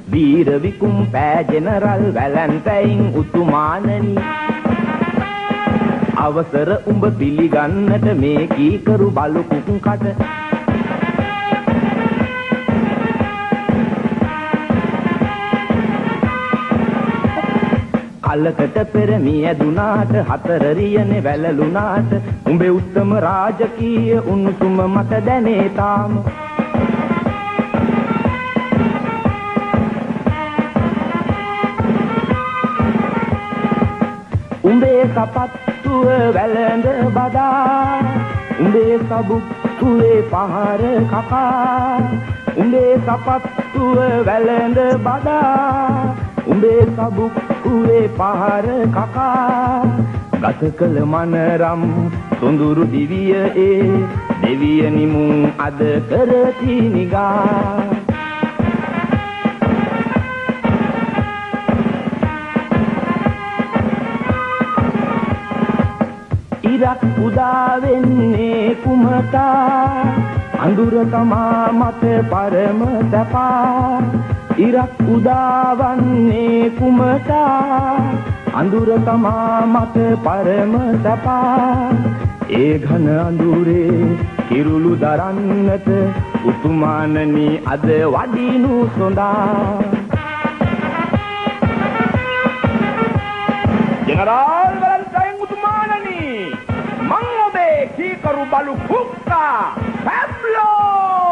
වීර විකුම් පෑ general Valentine උතුමාණනි අවසර උඹ පිළිගන්නට මේ කීකරු බලු කුකුකට කලකට පෙර මියදුනාට හතර රියනේ වැළලුනාට උඹේ උත්තම රාජකීය උණුසුම මට දැනේ තාම උඹේ සපත්තුව වැළඳ බදා උඹේ සබුක්කුවේ පහර කකා උඹේ සපත්තුව වැළඳ බදා උඹේ සබුක්කුවේ පහර කකා ගත කළ මනරම් සොඳුරු දිවිය ඒ දෙවිය නිමුන් අද කරති නිගා ඉරක් උදා වෙන්නේ කුමටා අඳුර තමා මත පරම සපා ඉරක් උදාවන්නේ කුමටා අඳුර තමා මත පරම සපා ඒ ඝන අඳුරේ කිරුළු දරන්නට උතුමාණනි අද වඩිනු සොඳා ජෙනරාල් වැලන්ටයින් උතුමාණනි මං ඔබේ කීකරු බලු කුක්කා පැබ්ලෝ